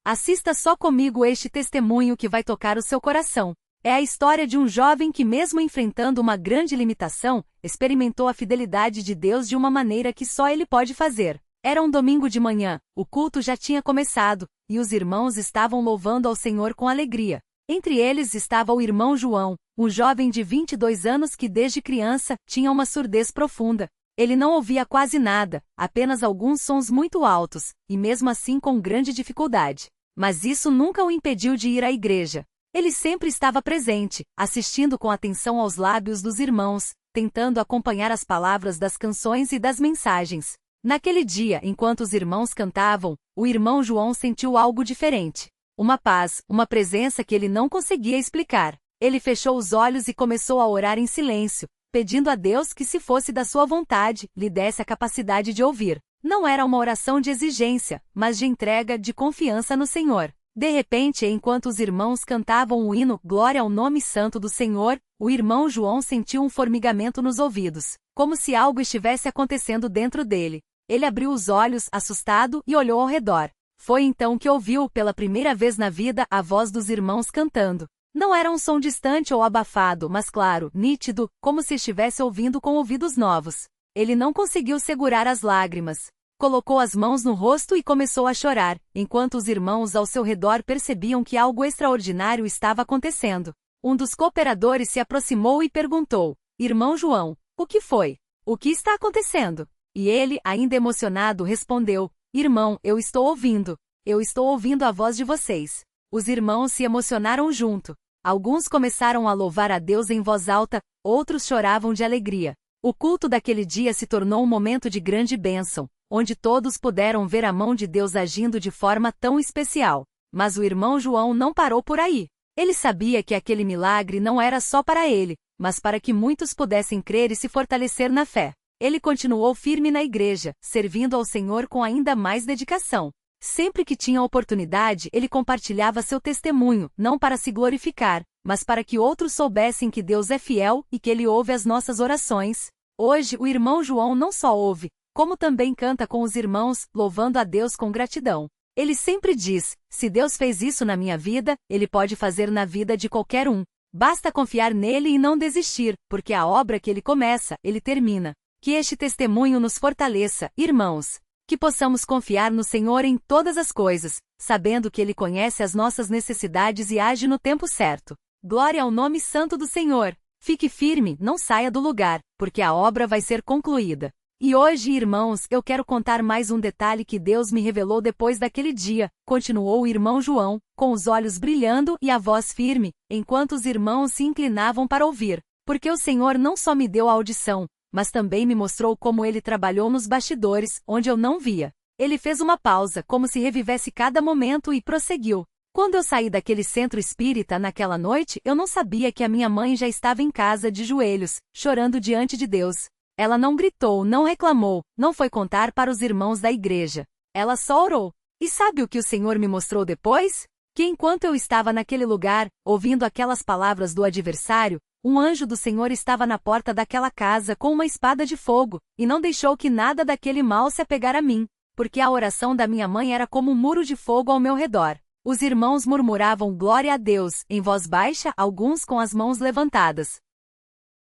Assista só comigo este testemunho que vai tocar o seu coração. É a história de um jovem que, mesmo enfrentando uma grande limitação, experimentou a fidelidade de Deus de uma maneira que só ele pode fazer. Era um domingo de manhã, o culto já tinha começado, e os irmãos estavam louvando ao Senhor com alegria. Entre eles estava o irmão João, um jovem de 22 anos que desde criança tinha uma surdez profunda. Ele não ouvia quase nada, apenas alguns sons muito altos, e mesmo assim com grande dificuldade. Mas isso nunca o impediu de ir à igreja. Ele sempre estava presente, assistindo com atenção aos lábios dos irmãos, tentando acompanhar as palavras das canções e das mensagens. Naquele dia, enquanto os irmãos cantavam, o irmão João sentiu algo diferente. Uma paz, uma presença que ele não conseguia explicar. Ele fechou os olhos e começou a orar em silêncio, pedindo a Deus que, se fosse da sua vontade, lhe desse a capacidade de ouvir. Não era uma oração de exigência, mas de entrega, de confiança no Senhor. De repente, enquanto os irmãos cantavam o hino Glória ao Nome Santo do Senhor, o irmão João sentiu um formigamento nos ouvidos, como se algo estivesse acontecendo dentro dele. Ele abriu os olhos, assustado, e olhou ao redor. Foi então que ouviu, pela primeira vez na vida, a voz dos irmãos cantando. Não era um som distante ou abafado, mas claro, nítido, como se estivesse ouvindo com ouvidos novos. Ele não conseguiu segurar as lágrimas. Colocou as mãos no rosto e começou a chorar, enquanto os irmãos ao seu redor percebiam que algo extraordinário estava acontecendo. Um dos cooperadores se aproximou e perguntou: Irmão João, o que foi? O que está acontecendo? E ele, ainda emocionado, respondeu: Irmão, eu estou ouvindo. Eu estou ouvindo a voz de vocês. Os irmãos se emocionaram junto. Alguns começaram a louvar a Deus em voz alta, outros choravam de alegria. O culto daquele dia se tornou um momento de grande bênção, onde todos puderam ver a mão de Deus agindo de forma tão especial. Mas o irmão João não parou por aí. Ele sabia que aquele milagre não era só para ele, mas para que muitos pudessem crer e se fortalecer na fé. Ele continuou firme na igreja, servindo ao Senhor com ainda mais dedicação. Sempre que tinha oportunidade, ele compartilhava seu testemunho, não para se glorificar, mas para que outros soubessem que Deus é fiel e que Ele ouve as nossas orações. Hoje, o irmão João não só ouve, como também canta com os irmãos, louvando a Deus com gratidão. Ele sempre diz: se Deus fez isso na minha vida, Ele pode fazer na vida de qualquer um. Basta confiar nele e não desistir, porque a obra que Ele começa, Ele termina. Que este testemunho nos fortaleça, irmãos. Que possamos confiar no Senhor em todas as coisas, sabendo que Ele conhece as nossas necessidades e age no tempo certo. Glória ao nome santo do Senhor. Fique firme, não saia do lugar, porque a obra vai ser concluída. E hoje, irmãos, eu quero contar mais um detalhe que Deus me revelou depois daquele dia, continuou o irmão João, com os olhos brilhando e a voz firme, enquanto os irmãos se inclinavam para ouvir. Porque o Senhor não só me deu a audição, mas também me mostrou como Ele trabalhou nos bastidores, onde eu não via. Ele fez uma pausa, como se revivesse cada momento e prosseguiu. Quando eu saí daquele centro espírita naquela noite, eu não sabia que a minha mãe já estava em casa de joelhos, chorando diante de Deus. Ela não gritou, não reclamou, não foi contar para os irmãos da igreja. Ela só orou. E sabe o que o Senhor me mostrou depois? Que enquanto eu estava naquele lugar, ouvindo aquelas palavras do adversário, um anjo do Senhor estava na porta daquela casa com uma espada de fogo, e não deixou que nada daquele mal se apegar a mim, porque a oração da minha mãe era como um muro de fogo ao meu redor. Os irmãos murmuravam glória a Deus, em voz baixa, alguns com as mãos levantadas.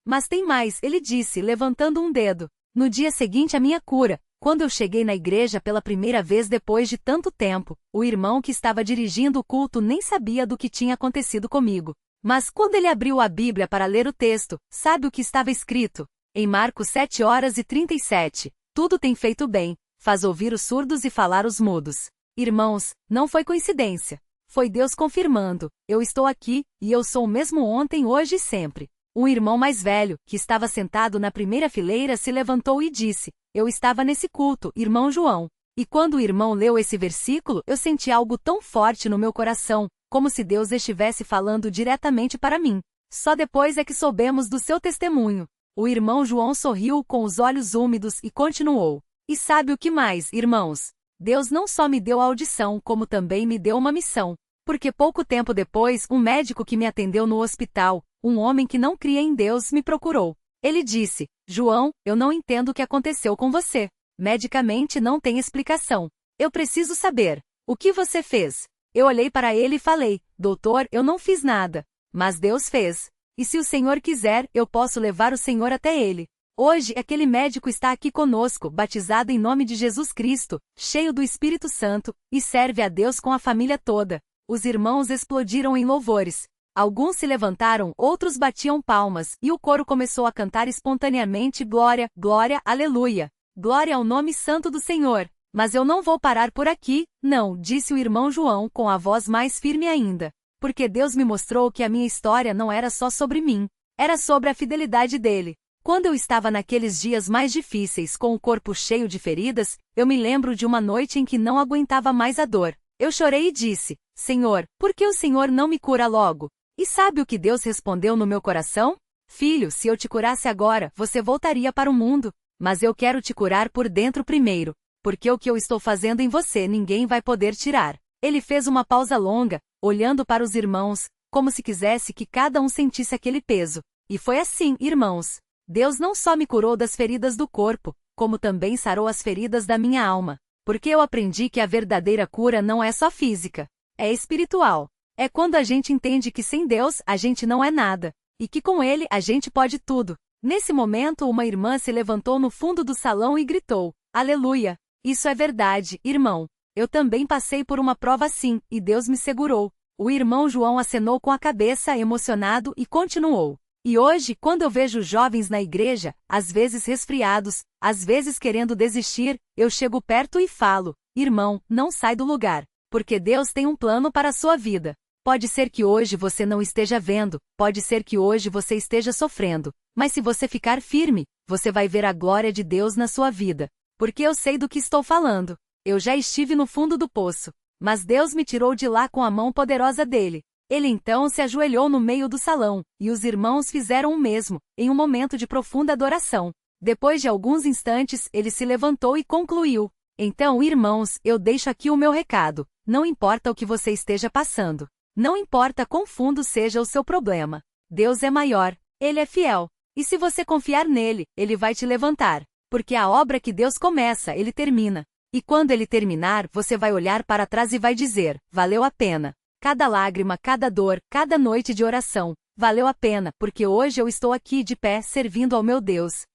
Mas tem mais, ele disse, levantando um dedo. No dia seguinte à minha cura, quando eu cheguei na igreja pela primeira vez depois de tanto tempo, o irmão que estava dirigindo o culto nem sabia do que tinha acontecido comigo. Mas quando ele abriu a Bíblia para ler o texto, sabe o que estava escrito? Em Marcos 7:37, tudo tem feito bem, faz ouvir os surdos e falar os mudos. Irmãos, não foi coincidência. Foi Deus confirmando, eu estou aqui, e eu sou o mesmo ontem, hoje e sempre. Um irmão mais velho, que estava sentado na primeira fileira, se levantou e disse: eu estava nesse culto, irmão João. E quando o irmão leu esse versículo, eu senti algo tão forte no meu coração, como se Deus estivesse falando diretamente para mim. Só depois é que soubemos do seu testemunho. O irmão João sorriu com os olhos úmidos e continuou: e sabe o que mais, irmãos? Deus não só me deu a audição, como também me deu uma missão. Porque pouco tempo depois, um médico que me atendeu no hospital, um homem que não cria em Deus, me procurou. Ele disse: João, eu não entendo o que aconteceu com você. Medicamente não tem explicação. Eu preciso saber. O que você fez? Eu olhei para ele e falei: doutor, eu não fiz nada. Mas Deus fez. E se o Senhor quiser, eu posso levar o Senhor até ele. Hoje, aquele médico está aqui conosco, batizado em nome de Jesus Cristo, cheio do Espírito Santo, e serve a Deus com a família toda. Os irmãos explodiram em louvores. Alguns se levantaram, outros batiam palmas, e o coro começou a cantar espontaneamente: glória, glória, aleluia. Glória ao nome santo do Senhor. Mas eu não vou parar por aqui, não, disse o irmão João com a voz mais firme ainda. Porque Deus me mostrou que a minha história não era só sobre mim. Era sobre a fidelidade dele. Quando eu estava naqueles dias mais difíceis com o corpo cheio de feridas, eu me lembro de uma noite em que não aguentava mais a dor. Eu chorei e disse: Senhor, por que o Senhor não me cura logo? E sabe o que Deus respondeu no meu coração? Filho, se eu te curasse agora, você voltaria para o mundo. Mas eu quero te curar por dentro primeiro. Porque o que eu estou fazendo em você ninguém vai poder tirar. Ele fez uma pausa longa, olhando para os irmãos, como se quisesse que cada um sentisse aquele peso. E foi assim, irmãos. Deus não só me curou das feridas do corpo, como também sarou as feridas da minha alma. Porque eu aprendi que a verdadeira cura não é só física, é espiritual. É quando a gente entende que sem Deus a gente não é nada, e que com Ele a gente pode tudo. Nesse momento uma irmã se levantou no fundo do salão e gritou: Aleluia! Isso é verdade, irmão. Eu também passei por uma prova assim, e Deus me segurou. O irmão João acenou com a cabeça emocionado e continuou: E hoje, quando eu vejo jovens na igreja, às vezes resfriados, às vezes querendo desistir, eu chego perto e falo: Irmão, não sai do lugar, porque Deus tem um plano para a sua vida. Pode ser que hoje você não esteja vendo, pode ser que hoje você esteja sofrendo, mas se você ficar firme, você vai ver a glória de Deus na sua vida. Porque eu sei do que estou falando. Eu já estive no fundo do poço, mas Deus me tirou de lá com a mão poderosa dele. Ele então se ajoelhou no meio do salão, e os irmãos fizeram o mesmo, em um momento de profunda adoração. Depois de alguns instantes, ele se levantou e concluiu: Então, irmãos, eu deixo aqui o meu recado. Não importa o que você esteja passando. Não importa quão fundo seja o seu problema. Deus é maior. Ele é fiel. E se você confiar nele, ele vai te levantar. Porque a obra que Deus começa, ele termina. E quando ele terminar, você vai olhar para trás e vai dizer: valeu a pena. Cada lágrima, cada dor, cada noite de oração, valeu a pena, porque hoje eu estou aqui de pé servindo ao meu Deus.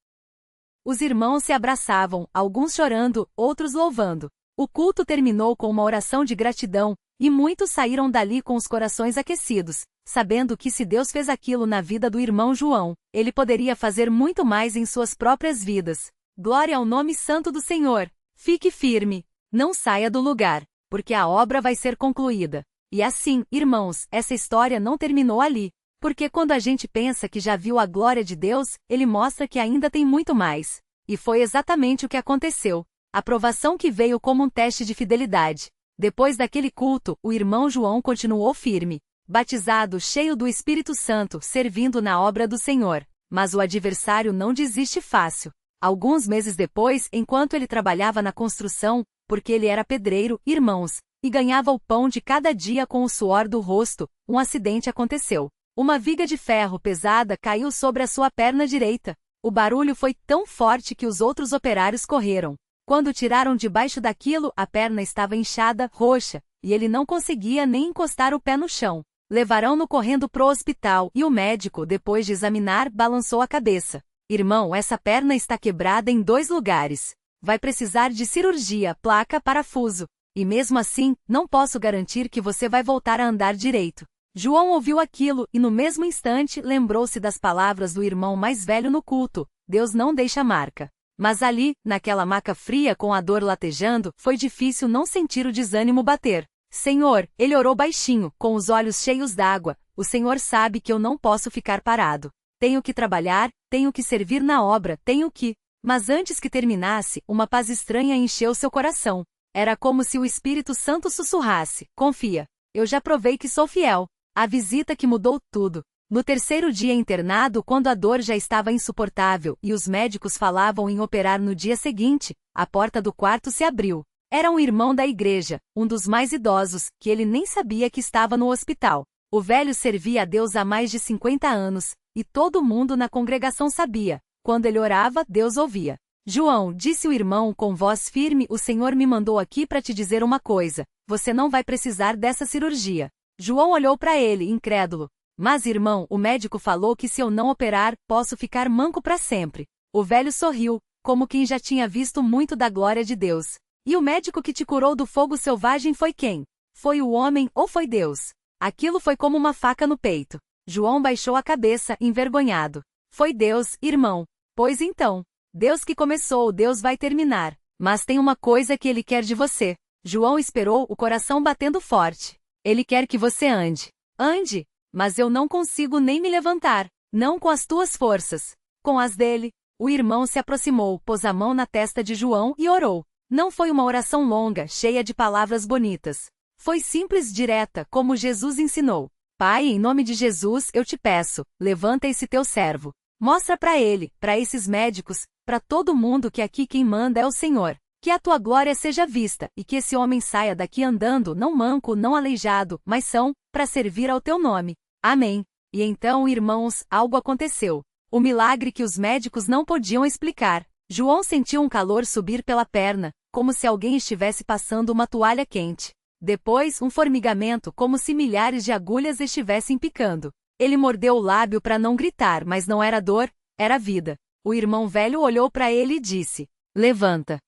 Os irmãos se abraçavam, alguns chorando, outros louvando. O culto terminou com uma oração de gratidão, e muitos saíram dali com os corações aquecidos, sabendo que se Deus fez aquilo na vida do irmão João, ele poderia fazer muito mais em suas próprias vidas. Glória ao nome santo do Senhor. Fique firme. Não saia do lugar, porque a obra vai ser concluída. E assim, irmãos, essa história não terminou ali. Porque quando a gente pensa que já viu a glória de Deus, ele mostra que ainda tem muito mais. E foi exatamente o que aconteceu. A provação que veio como um teste de fidelidade. Depois daquele culto, o irmão João continuou firme, batizado, cheio do Espírito Santo, servindo na obra do Senhor. Mas o adversário não desiste fácil. Alguns meses depois, enquanto ele trabalhava na construção, porque ele era pedreiro, irmãos, e ganhava o pão de cada dia com o suor do rosto, um acidente aconteceu. Uma viga de ferro pesada caiu sobre a sua perna direita. O barulho foi tão forte que os outros operários correram. Quando tiraram debaixo daquilo, a perna estava inchada, roxa, e ele não conseguia nem encostar o pé no chão. Levaram-no correndo pro hospital, e o médico, depois de examinar, balançou a cabeça. Irmão, essa perna está quebrada em 2 lugares. Vai precisar de cirurgia, placa, parafuso. E mesmo assim, não posso garantir que você vai voltar a andar direito. João ouviu aquilo, e no mesmo instante lembrou-se das palavras do irmão mais velho no culto: Deus não deixa marca. Mas ali, naquela maca fria com a dor latejando, foi difícil não sentir o desânimo bater. Senhor, ele orou baixinho, com os olhos cheios d'água, o Senhor sabe que eu não posso ficar parado. Tenho que trabalhar, tenho que servir na obra, tenho que... Mas antes que terminasse, uma paz estranha encheu seu coração. Era como se o Espírito Santo sussurrasse: confia, eu já provei que sou fiel. A visita que mudou tudo. No 3º dia internado, quando a dor já estava insuportável e os médicos falavam em operar no dia seguinte, a porta do quarto se abriu. Era um irmão da igreja, um dos mais idosos, que ele nem sabia que estava no hospital. O velho servia a Deus há mais de 50 anos, e todo mundo na congregação sabia. Quando ele orava, Deus ouvia. João, disse o irmão com voz firme, o Senhor me mandou aqui para te dizer uma coisa, você não vai precisar dessa cirurgia. João olhou para ele, incrédulo. Mas irmão, o médico falou que se eu não operar, posso ficar manco para sempre. O velho sorriu, como quem já tinha visto muito da glória de Deus. E o médico que te curou do fogo selvagem foi quem? Foi o homem ou foi Deus? Aquilo foi como uma faca no peito. João baixou a cabeça, envergonhado. Foi Deus, irmão. Pois então, Deus que começou, Deus vai terminar. Mas tem uma coisa que ele quer de você. João esperou, o coração batendo forte. Ele quer que você ande. Ande. Mas eu não consigo nem me levantar. Não com as tuas forças. Com as dele. O irmão se aproximou, pôs a mão na testa de João e orou. Não foi uma oração longa, cheia de palavras bonitas. Foi simples, direta, como Jesus ensinou. Pai, em nome de Jesus, eu te peço, levanta esse teu servo. Mostra para ele, para esses médicos, para todo mundo que aqui quem manda é o Senhor. Que a tua glória seja vista, e que esse homem saia daqui andando, não manco, não aleijado, mas são, para servir ao teu nome. Amém. E então, irmãos, algo aconteceu. O milagre que os médicos não podiam explicar. João sentiu um calor subir pela perna, como se alguém estivesse passando uma toalha quente. Depois, um formigamento, como se milhares de agulhas estivessem picando. Ele mordeu o lábio para não gritar, mas não era dor, era vida. O irmão velho olhou para ele e disse: levanta.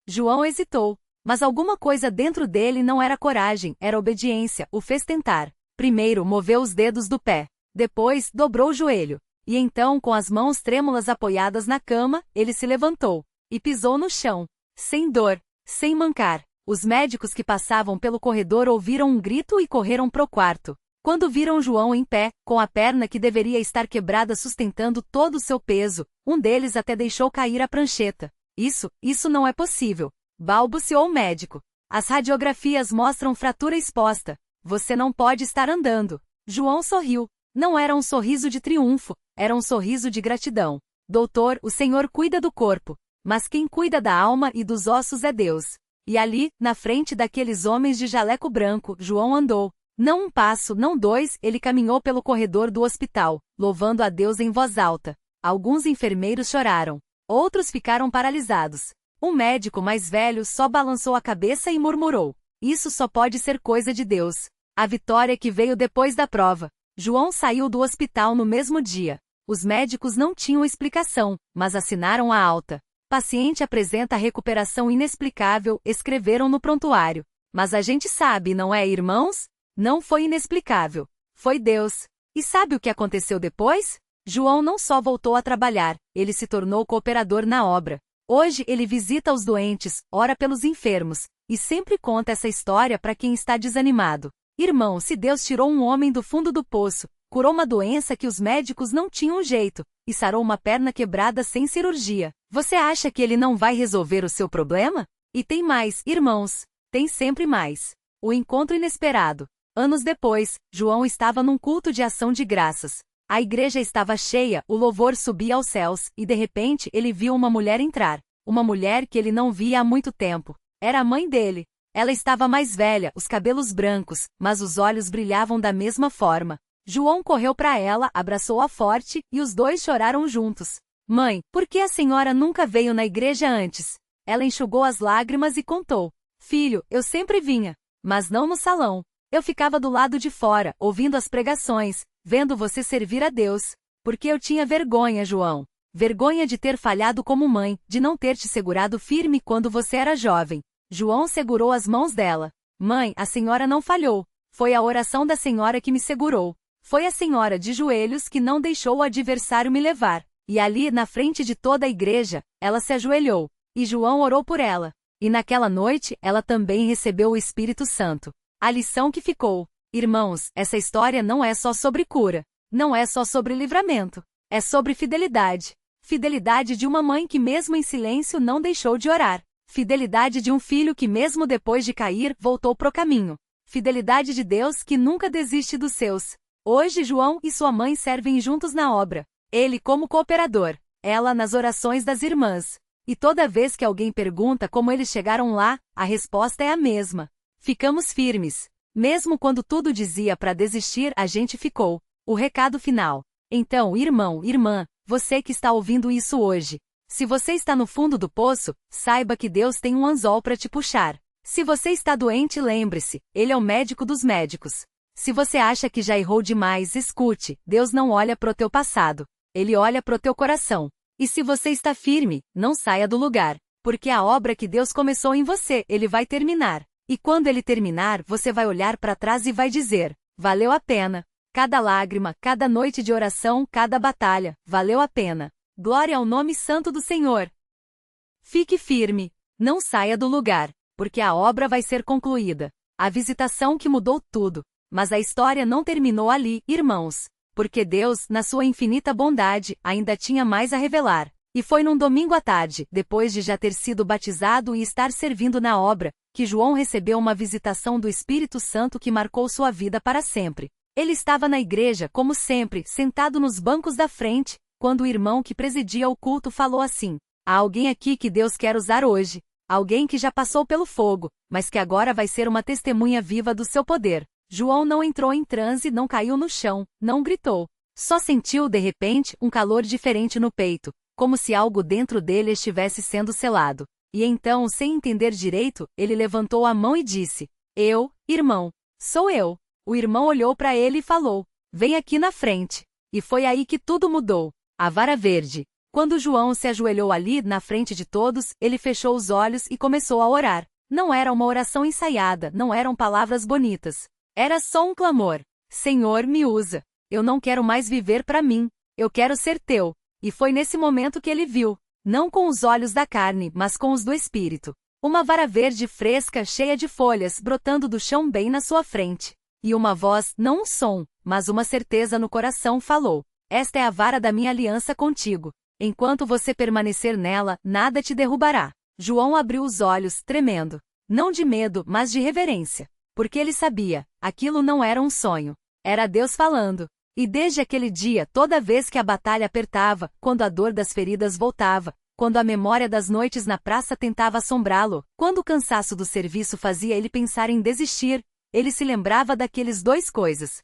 João hesitou, mas alguma coisa dentro dele não era coragem, era obediência, o fez tentar. Primeiro moveu os dedos do pé, depois dobrou o joelho. E então, com as mãos trêmulas apoiadas na cama, ele se levantou e pisou no chão, sem dor, sem mancar. Os médicos que passavam pelo corredor ouviram um grito e correram pro quarto. Quando viram João em pé, com a perna que deveria estar quebrada sustentando todo o seu peso, um deles até deixou cair a prancheta. Isso não é possível, balbuciou o médico. As radiografias mostram fratura exposta. Você não pode estar andando. João sorriu. Não era um sorriso de triunfo, era um sorriso de gratidão. Doutor, o Senhor cuida do corpo, mas quem cuida da alma e dos ossos é Deus. E ali, na frente daqueles homens de jaleco branco, João andou. Não um passo, não dois, ele caminhou pelo corredor do hospital, louvando a Deus em voz alta. Alguns enfermeiros choraram. Outros ficaram paralisados. Um médico mais velho só balançou a cabeça e murmurou: isso só pode ser coisa de Deus. A vitória que veio depois da prova. João saiu do hospital no mesmo dia. Os médicos não tinham explicação, mas assinaram a alta. Paciente apresenta recuperação inexplicável, escreveram no prontuário. Mas a gente sabe, não é, irmãos? Não foi inexplicável. Foi Deus. E sabe o que aconteceu depois? João não só voltou a trabalhar, ele se tornou cooperador na obra. Hoje ele visita os doentes, ora pelos enfermos, e sempre conta essa história para quem está desanimado. Irmão, se Deus tirou um homem do fundo do poço, curou uma doença que os médicos não tinham jeito, e sarou uma perna quebrada sem cirurgia, você acha que ele não vai resolver o seu problema? E tem mais, irmãos, tem sempre mais. O encontro inesperado. Anos depois, João estava num culto de ação de graças. A igreja estava cheia, o louvor subia aos céus, e de repente ele viu uma mulher entrar. Uma mulher que ele não via há muito tempo. Era a mãe dele. Ela estava mais velha, os cabelos brancos, mas os olhos brilhavam da mesma forma. João correu para ela, abraçou-a forte, e os dois choraram juntos. Mãe, por que a senhora nunca veio na igreja antes? Ela enxugou as lágrimas e contou. Filho, eu sempre vinha, mas não no salão. Eu ficava do lado de fora, ouvindo as pregações, vendo você servir a Deus. Porque eu tinha vergonha, João. Vergonha de ter falhado como mãe, de não ter te segurado firme quando você era jovem. João segurou as mãos dela. Mãe, a senhora não falhou. Foi a oração da senhora que me segurou. Foi a senhora de joelhos que não deixou o adversário me levar. E ali, na frente de toda a igreja, ela se ajoelhou. E João orou por ela. E naquela noite, ela também recebeu o Espírito Santo. A lição que ficou. Irmãos, essa história não é só sobre cura. Não é só sobre livramento. É sobre fidelidade. Fidelidade de uma mãe que mesmo em silêncio não deixou de orar. Fidelidade de um filho que mesmo depois de cair, voltou pro caminho. Fidelidade de Deus que nunca desiste dos seus. Hoje João e sua mãe servem juntos na obra. Ele como cooperador, ela nas orações das irmãs. E toda vez que alguém pergunta como eles chegaram lá, a resposta é a mesma. Ficamos firmes. Mesmo quando tudo dizia para desistir, a gente ficou. O recado final. Então, irmão, irmã, você que está ouvindo isso hoje, Se você está no fundo do poço, saiba que Deus tem um anzol para te puxar. Se você está doente, lembre-se, Ele é o médico dos médicos. Se você acha que já errou demais, escute, Deus não olha pro teu passado. Ele olha pro teu coração. E se você está firme, não saia do lugar. Porque a obra que Deus começou em você, Ele vai terminar. E quando Ele terminar, você vai olhar para trás e vai dizer, valeu a pena. Cada lágrima, cada noite de oração, cada batalha, valeu a pena. Glória ao nome santo do Senhor. Fique firme. Não saia do lugar, porque a obra vai ser concluída. A visitação que mudou tudo. Mas a história não terminou ali, irmãos. Porque Deus, na sua infinita bondade, ainda tinha mais a revelar. E foi num domingo à tarde, depois de já ter sido batizado e estar servindo na obra, que João recebeu uma visitação do Espírito Santo que marcou sua vida para sempre. Ele estava na igreja, como sempre, sentado nos bancos da frente, quando o irmão que presidia o culto falou assim: há alguém aqui que Deus quer usar hoje. Alguém que já passou pelo fogo, mas que agora vai ser uma testemunha viva do seu poder. João não entrou em transe, não caiu no chão, não gritou. Só sentiu, de repente, um calor diferente no peito, como se algo dentro dele estivesse sendo selado. E então, sem entender direito, ele levantou a mão e disse: eu, irmão, sou eu. O irmão olhou para ele e falou: vem aqui na frente. E foi aí que tudo mudou. A vara verde. Quando João se ajoelhou ali, na frente de todos, ele fechou os olhos e começou a orar. Não era uma oração ensaiada, não eram palavras bonitas. Era só um clamor. Senhor, me usa. Eu não quero mais viver para mim. Eu quero ser teu. E foi nesse momento que ele viu, não com os olhos da carne, mas com os do Espírito, uma vara verde fresca, cheia de folhas, brotando do chão bem na sua frente. E uma voz, não um som, mas uma certeza no coração falou: esta é a vara da minha aliança contigo. Enquanto você permanecer nela, nada te derrubará. João abriu os olhos, tremendo. Não de medo, mas de reverência. Porque ele sabia, aquilo não era um sonho. Era Deus falando. E desde aquele dia, toda vez que a batalha apertava, quando a dor das feridas voltava, quando a memória das noites na praça tentava assombrá-lo, quando o cansaço do serviço fazia ele pensar em desistir, ele se lembrava daqueles dois coisas.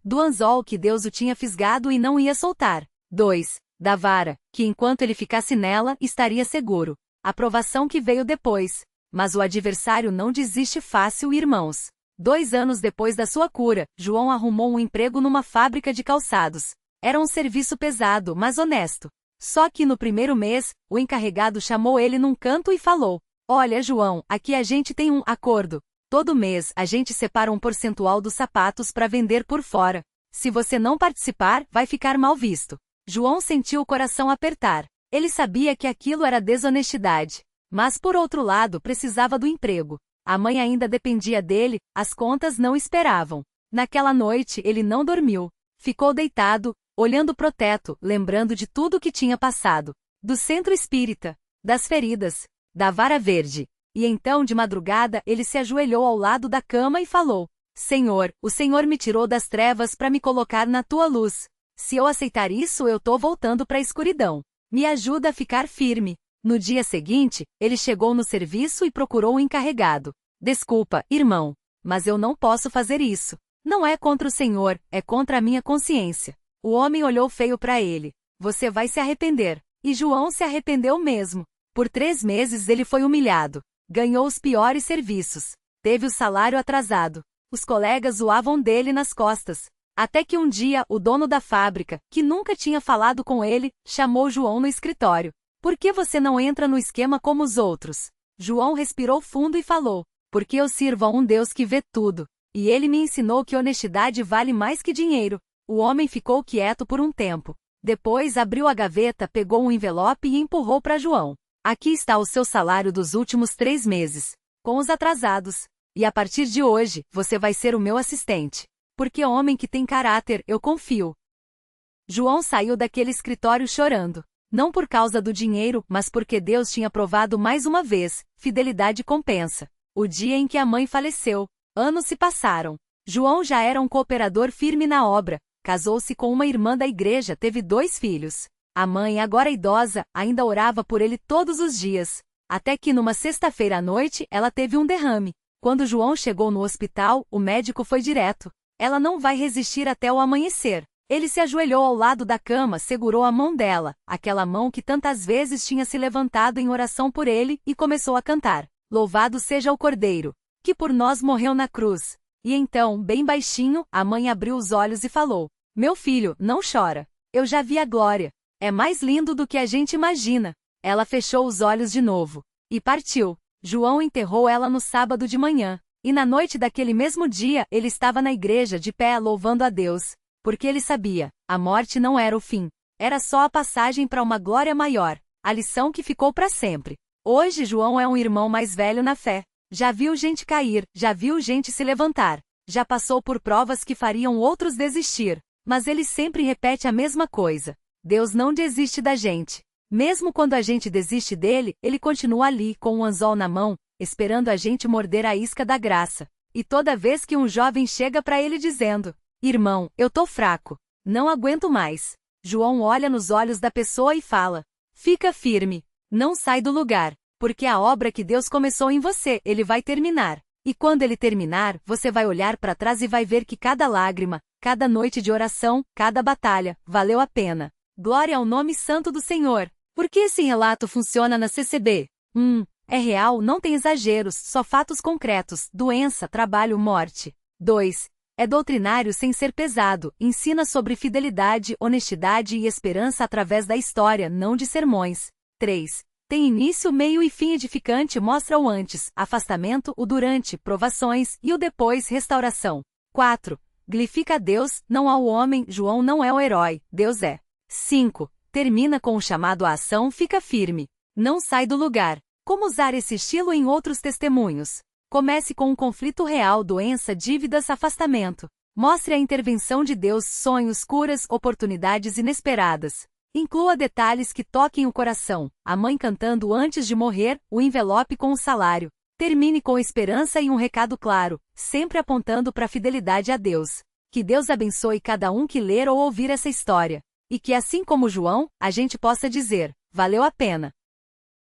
Do anzol que Deus o tinha fisgado e não ia soltar. 2. Da vara, que enquanto ele ficasse nela, estaria seguro. A provação que veio depois. Mas o adversário não desiste fácil, irmãos. 2 anos depois da sua cura, João arrumou um emprego numa fábrica de calçados. Era um serviço pesado, mas honesto. Só que no primeiro mês, o encarregado chamou ele num canto e falou: olha, João, aqui a gente tem um acordo. Todo mês a gente separa um percentual dos sapatos para vender por fora. Se você não participar, vai ficar mal visto. João sentiu o coração apertar. Ele sabia que aquilo era desonestidade. Mas por outro lado, precisava do emprego. A mãe ainda dependia dele, as contas não esperavam. Naquela noite ele não dormiu. Ficou deitado, olhando pro teto, lembrando de tudo o que tinha passado. Do centro espírita, das feridas, da vara verde. E então, de madrugada, ele se ajoelhou ao lado da cama e falou: Senhor, o Senhor me tirou das trevas para me colocar na tua luz. Se eu aceitar isso, eu tô voltando para a escuridão. Me ajuda a ficar firme. No dia seguinte, ele chegou no serviço e procurou o encarregado. Desculpa, irmão, mas eu não posso fazer isso. Não é contra o Senhor, é contra a minha consciência. O homem olhou feio para ele. Você vai se arrepender. E João se arrependeu mesmo. Por 3 meses ele foi humilhado. Ganhou os piores serviços. Teve o salário atrasado. Os colegas zoavam dele nas costas. Até que um dia, o dono da fábrica, que nunca tinha falado com ele, chamou João no escritório. Por que você não entra no esquema como os outros? João respirou fundo e falou: porque eu sirvo a um Deus que vê tudo. E ele me ensinou que honestidade vale mais que dinheiro. O homem ficou quieto por um tempo. Depois abriu a gaveta, pegou um envelope e empurrou para João. Aqui está o seu salário dos últimos 3 meses, com os atrasados. E a partir de hoje, você vai ser o meu assistente. Porque homem que tem caráter, eu confio. João saiu daquele escritório chorando. Não por causa do dinheiro, mas porque Deus tinha provado mais uma vez, fidelidade compensa. O dia em que a mãe faleceu. Anos se passaram. João já era um cooperador firme na obra. Casou-se com uma irmã da igreja, teve 2 filhos. A mãe, agora idosa, ainda orava por ele todos os dias. Até que numa sexta-feira à noite, ela teve um derrame. Quando João chegou no hospital, o médico foi direto. Ela não vai resistir até o amanhecer. Ele se ajoelhou ao lado da cama, segurou a mão dela, aquela mão que tantas vezes tinha se levantado em oração por ele, e começou a cantar: Louvado seja o Cordeiro, que por nós morreu na cruz. E então, bem baixinho, a mãe abriu os olhos e falou: Meu filho, não chora. Eu já vi a glória. É mais lindo do que a gente imagina. Ela fechou os olhos de novo. E partiu. João enterrou ela no sábado de manhã. E na noite daquele mesmo dia, ele estava na igreja de pé louvando a Deus. Porque ele sabia, a morte não era o fim. Era só a passagem para uma glória maior. A lição que ficou para sempre. Hoje João é um irmão mais velho na fé. Já viu gente cair, já viu gente se levantar. Já passou por provas que fariam outros desistir. Mas ele sempre repete a mesma coisa. Deus não desiste da gente. Mesmo quando a gente desiste dele, ele continua ali, com um anzol na mão, esperando a gente morder a isca da graça. E toda vez que um jovem chega para ele dizendo: Irmão, eu tô fraco. Não aguento mais. João olha nos olhos da pessoa e fala: Fica firme. Não sai do lugar. Porque a obra que Deus começou em você, ele vai terminar. E quando ele terminar, você vai olhar para trás e vai ver que cada lágrima, cada noite de oração, cada batalha, valeu a pena. Glória ao nome santo do Senhor. Por que esse relato funciona na CCB? É real, não tem exageros, só fatos concretos: doença, trabalho, morte. 2. É doutrinário sem ser pesado, ensina sobre fidelidade, honestidade e esperança através da história, não de sermões. 3. Tem início, meio e fim edificante, mostra o antes, afastamento, o durante, provações, e o depois, restauração. 4. Glorifica a Deus, não ao homem, João não é o herói, Deus é. 5. Termina com o chamado à ação, fica firme. Não sai do lugar. Como usar esse estilo em outros testemunhos? Comece com um conflito real, doença, dívidas, afastamento. Mostre a intervenção de Deus, sonhos, curas, oportunidades inesperadas. Inclua detalhes que toquem o coração, a mãe cantando antes de morrer, o envelope com o salário. Termine com esperança e um recado claro, sempre apontando para a fidelidade a Deus. Que Deus abençoe cada um que ler ou ouvir essa história. E que assim como João, a gente possa dizer: valeu a pena.